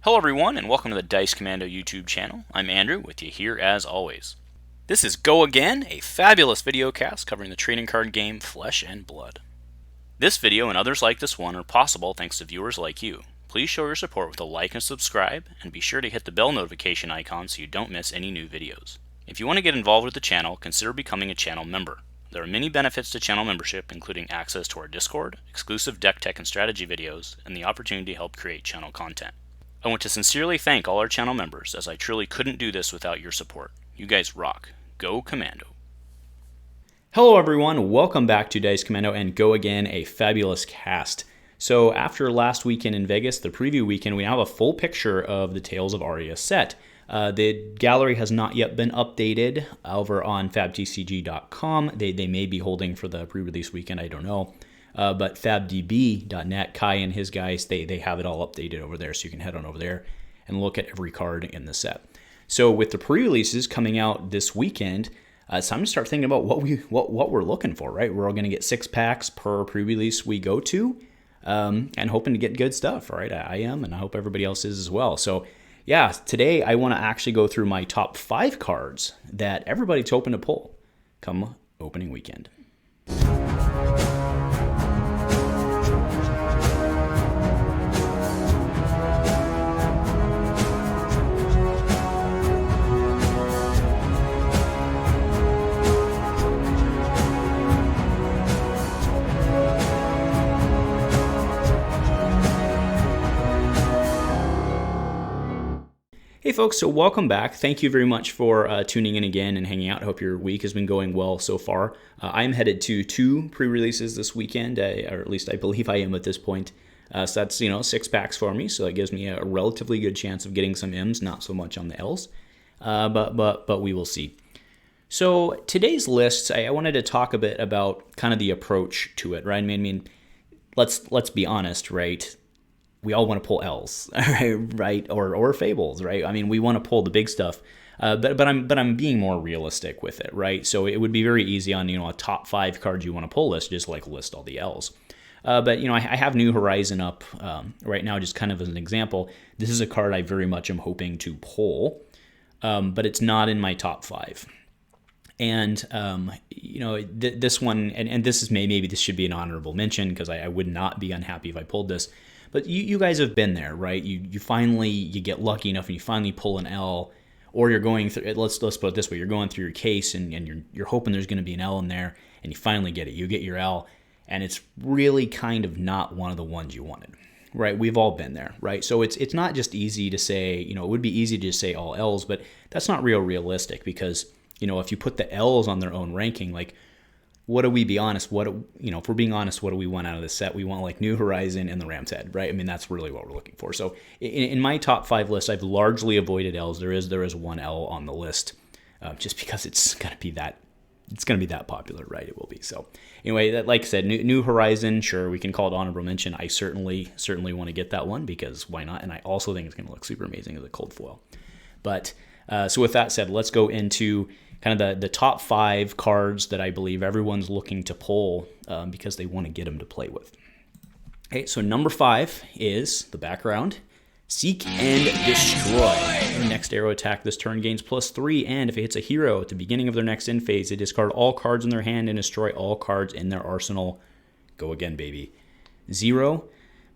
Hello everyone, and welcome to the Dice Commando YouTube channel. I'm Andrew, with you here as always. This is Go Again, a fabulous video cast covering the trading card game Flesh and Blood. This video and others like this one are possible thanks to viewers like you. Please show your support with a like and subscribe, and be sure to hit the bell notification icon so you don't miss any new videos. If you want to get involved with the channel, consider becoming a channel member. There are many benefits to channel membership, including access to our Discord, exclusive deck tech and strategy videos, and the opportunity to help create channel content. I want to sincerely thank all our channel members, as I truly couldn't do this without your support. You guys rock. Go Commando. Hello everyone, welcome back to Dice Commando and Go Again, a fabulous cast. So after last weekend in Vegas, the preview weekend, we now have a full picture of the Tales of Aria set. The gallery has not yet been updated over on fabtcg.com. They may be holding for the pre-release weekend, I don't know. But fabdb.net, Kai and his guys, they have it all updated over there, so you can head on over there and look at every card in the set. So with the pre-releases coming out this weekend, it's time to start thinking about what we're looking for, right? We're all going to get 6 packs per pre-release we go to, and hoping to get good stuff, right? I am, and I hope everybody else is as well. So yeah, today I want to actually go through my top 5 cards that everybody's hoping to pull come opening weekend. Hey folks, so welcome back. Thank you very much for tuning in again and hanging out. I hope your week has been going well so far. I'm headed to 2 pre-releases this weekend, or at least I believe I am at this point. So that's 6 packs for me, so that gives me a relatively good chance of getting some M's, not so much on the L's, but we will see. So today's list, I wanted to talk a bit about kind of the approach to it, right? I mean, let's be honest, right? We all want to pull L's, right? Or fables, right? I mean, we want to pull the big stuff, but I'm being more realistic with it, right? So it would be very easy on a top 5 cards you want to pull list, just like list all the L's. But I have New Horizon up right now, just kind of as an example. This is a card I very much am hoping to pull, but it's not in my top 5. And this one, and this is maybe this should be an honorable mention because I would not be unhappy if I pulled this. But you guys have been there, right? You finally get lucky enough and you finally pull an L, or you're going through. Let's put it this way: you're going through your case and you're hoping there's going to be an L in there, and you finally get it. You get your L, and it's really kind of not one of the ones you wanted, right? We've all been there, right? So it's not just easy to say. It would be easy to just say all L's, but that's not realistic because if you put the L's on their own ranking, like. What do we be honest? If we're being honest, what do we want out of this set? We want like New Horizon and the Ram's Head, right? I mean, that's really what we're looking for. So in my top 5 list, I've largely avoided L's. There is one L on the list, just because it's gonna be that popular, right? It will be. So anyway, like I said, New Horizon, sure, we can call it honorable mention. I certainly want to get that one because why not? And I also think it's gonna look super amazing as a cold foil. But so with that said, let's go into kind of the top 5 cards that I believe everyone's looking to pull because they want to get them to play with. Okay, so number 5 is the background. Seek and Destroy. Next arrow attack this turn gains +3, and if it hits a hero at the beginning of their next end phase, they discard all cards in their hand and destroy all cards in their arsenal. Go again, baby. 0,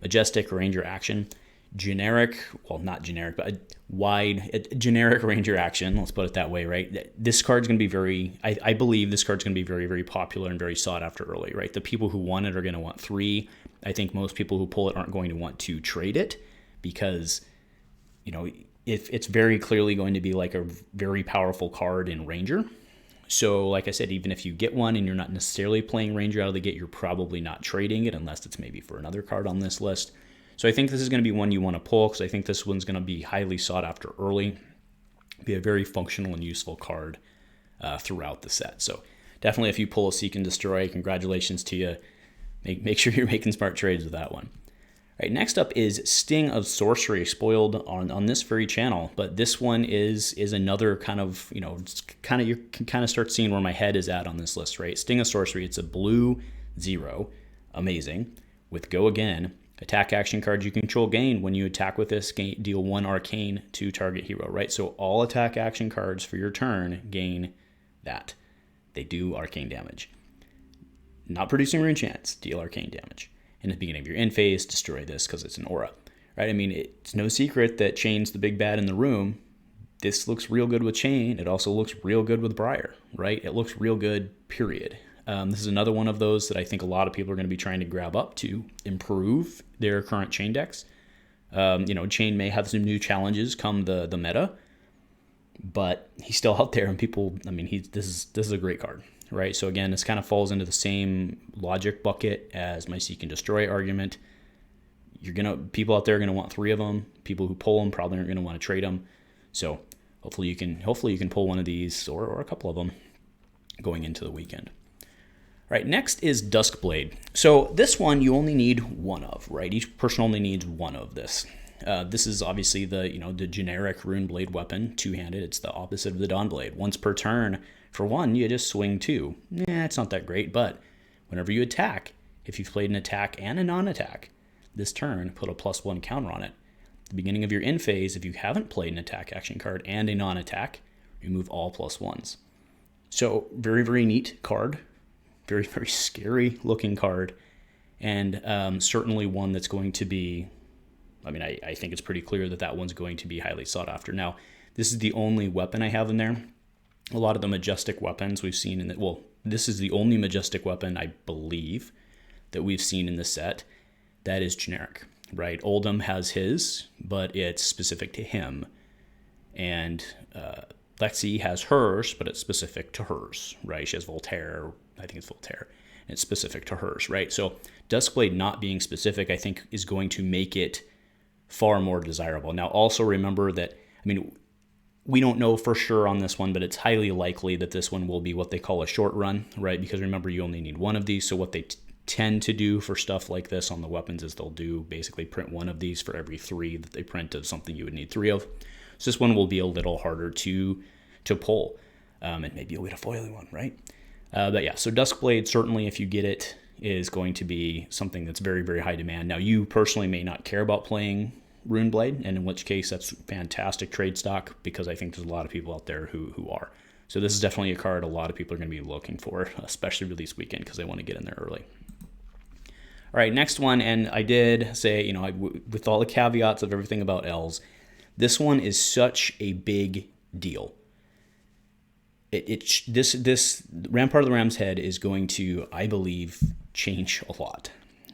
Majestic Ranger action. Generic, well, not generic, but a generic Ranger action, let's put it that way, right? This card's going to be I believe this card's going to be very, very popular and very sought after early, right? The people who want it are going to want 3. I think most people who pull it aren't going to want to trade it because, if it's very clearly going to be like a very powerful card in Ranger. So like I said, even if you get one and you're not necessarily playing Ranger out of the gate, you're probably not trading it unless it's maybe for another card on this list. So I think this is going to be one you want to pull because I think this one's going to be highly sought after early. Be a very functional and useful card throughout the set. So definitely if you pull a Seek and Destroy, congratulations to you. Make sure you're making smart trades with that one. All right, next up is Sting of Sorcery, spoiled on this very channel. But this one is another kind of, you can kind of start seeing where my head is at on this list, right? Sting of Sorcery, it's a blue 0, amazing, with Go Again. Attack action cards you control gain. When you attack with this, deal 1 Arcane to target hero, right? So all attack action cards for your turn gain that. They do Arcane damage. Not producing rune chance, deal Arcane damage. In the beginning of your end phase, destroy this because it's an aura, right? I mean, it's no secret that Chane's the big bad in the room. This looks real good with Chane. It also looks real good with Briar, right? It looks real good, period. This is another one of those that I think a lot of people are going to be trying to grab up to improve their current Chane decks. Chane may have some new challenges come the meta, but he's still out there, and people, I mean, this is a great card, right? So again, this kind of falls into the same logic bucket as my Seek and Destroy argument. People out there are gonna want 3 of them. People who pull them probably aren't gonna want to trade them. So hopefully you can pull one of these or a couple of them going into the weekend. All right, next is Duskblade. So this one you only need 1 of, right? Each person only needs 1 of this. This is obviously the generic Runeblade weapon, 2-handed. It's the opposite of the Dawnblade. Once per turn, for 1, you just swing 2. It's not that great, but whenever you attack, if you've played an attack and a non-attack this turn, put a +1 counter on it. At the beginning of your end phase, if you haven't played an attack action card and a non-attack, remove all +1s. So very, very neat card. Very, very scary looking card. And certainly one that's going to be, I think it's pretty clear that one's going to be highly sought after. Now, this is the only weapon I have in there. A lot of the Majestic weapons we've seen this is the only Majestic weapon, I believe, that we've seen in the set that is generic, right? Oldhim has his, but it's specific to him. And Lexi has hers, but it's specific to hers, right? She has Voltaire, I think it's Voltaire, and it's specific to hers, right? So Duskblade not being specific, I think, is going to make it far more desirable. Now, also remember that, we don't know for sure on this one, but it's highly likely that this one will be what they call a short run, right? Because remember, you only need 1 of these. So what they tend to do for stuff like this on the weapons is they'll do basically print 1 of these for every 3 that they print of something you would need 3 of. So this one will be a little harder to pull, and maybe you'll get a foily one, right? But yeah, so Duskblade, certainly if you get it, is going to be something that's very, very high demand. Now, you personally may not care about playing Runeblade, and in which case that's fantastic trade stock, because I think there's a lot of people out there who are. So this is definitely a card a lot of people are going to be looking for, especially release weekend, because they want to get in there early. All right, next one, and I did say, with all the caveats of everything about L's, this one is such a big deal. This Rampart of the Ram's Head is going to, I believe, change a lot,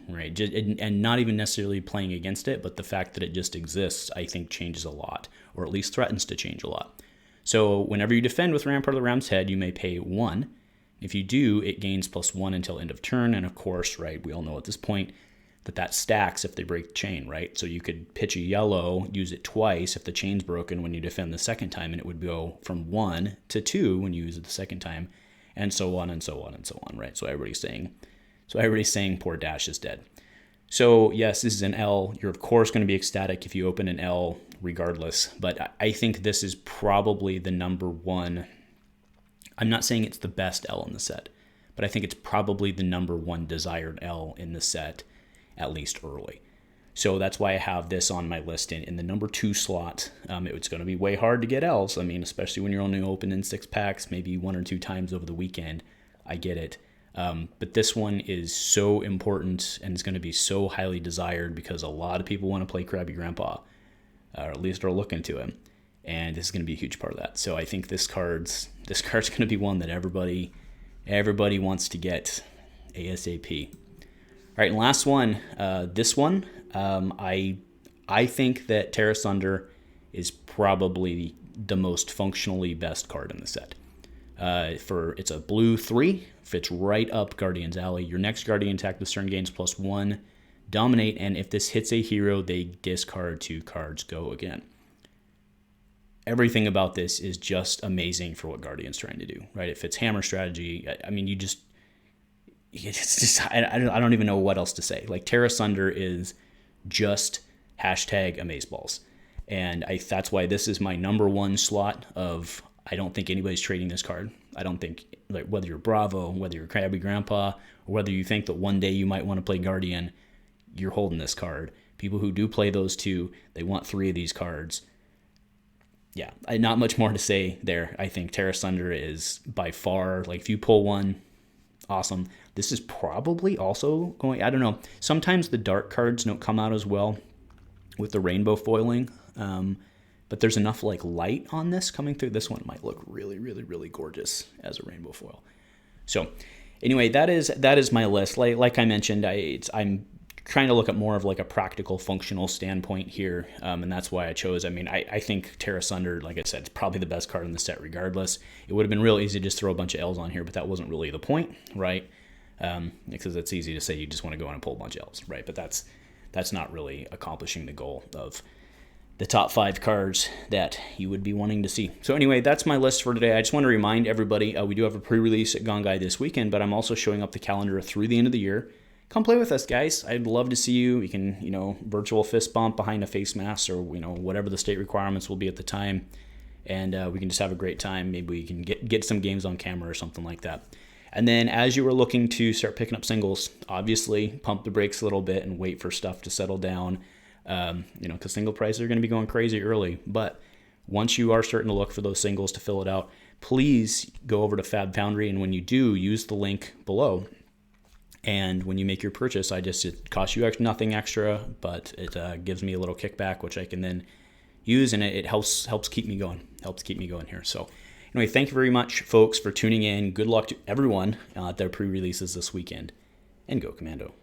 right? And not even necessarily playing against it, but the fact that it just exists, I think, changes a lot, or at least threatens to change a lot. So whenever you defend with Rampart of the Ram's Head, you may pay 1. If you do, it gains +1 until end of turn, and of course, right, we all know at this point that stacks if they break the chain, right? So you could pitch a yellow, use it twice if the chain's broken when you defend the second time, and it would go from 1 to 2 when you use it the second time, and so on and so on and so on, right? So everybody's saying poor Dash is dead. So yes, this is an L. You're of course going to be ecstatic if you open an L regardless, but I think this is probably the number 1. I'm not saying it's the best L in the set, but I think it's probably the number 1 desired L in the set, at least early. So that's why I have this on my list in the number 2 slot. It's going to be way hard to get L's. Especially when you're only opening 6 packs, maybe 1 or 2 times over the weekend. I get it. But this one is so important, and it's going to be so highly desired because a lot of people want to play Krabby Grandpa, or at least are looking to him. And this is going to be a huge part of that. So I think this card's going to be one that everybody wants to get ASAP. All right, and last one. This one, I think that Terra Sunder is probably the most functionally best card in the set. It's a blue 3, fits right up Guardian's Alley. Your next Guardian attack this turn gains +1, dominate, and if this hits a hero, they discard 2 cards, go again. Everything about this is just amazing for what Guardian's trying to do, right? It fits Hammer strategy. I don't even know what else to say. Like, Terra Sunder is just #amazeballs. And that's why this is my number 1 slot of, I don't think anybody's trading this card. I don't think, like, whether you're Bravo, whether you're Krabby Grandpa, or whether you think that one day you might want to play Guardian, you're holding this card. People who do play those two, they want 3 of these cards. Yeah, not much more to say there. I think Terra Sunder is by far, like, if you pull one, awesome. This is probably also going, I don't know, sometimes the dark cards don't come out as well with the rainbow foiling, but there's enough like light on this coming through. This one might look really, really, really gorgeous as a rainbow foil. So anyway, that is my list. Like I mentioned, I'm trying to look at more of like a practical, functional standpoint here, and that's why I chose. I mean, I think Terra Sunder, like I said, it's probably the best card in the set regardless. It would have been real easy to just throw a bunch of L's on here, but that wasn't really the point, right? Because it's easy to say you just want to go in and pull a bunch of L's, right? But that's not really accomplishing the goal of the top 5 cards that you would be wanting to see. So anyway, that's my list for today. I just want to remind everybody, we do have a pre-release at Gongai this weekend, but I'm also showing up the calendar through the end of the year. Come play with us, guys. I'd love to see you. You can, virtual fist bump behind a face mask or, whatever the state requirements will be at the time. And we can just have a great time. Maybe we can get some games on camera or something like that. And then as you are looking to start picking up singles, obviously pump the brakes a little bit and wait for stuff to settle down. Because single prices are going to be going crazy early. But once you are starting to look for those singles to fill it out, please go over to Fab Foundry. And when you do, use the link below. And when you make your purchase, it costs you nothing extra, but it gives me a little kickback, which I can then use, and it helps keep me going. Helps keep me going here. So anyway, thank you very much, folks, for tuning in. Good luck to everyone at their pre-releases this weekend, and go Commando.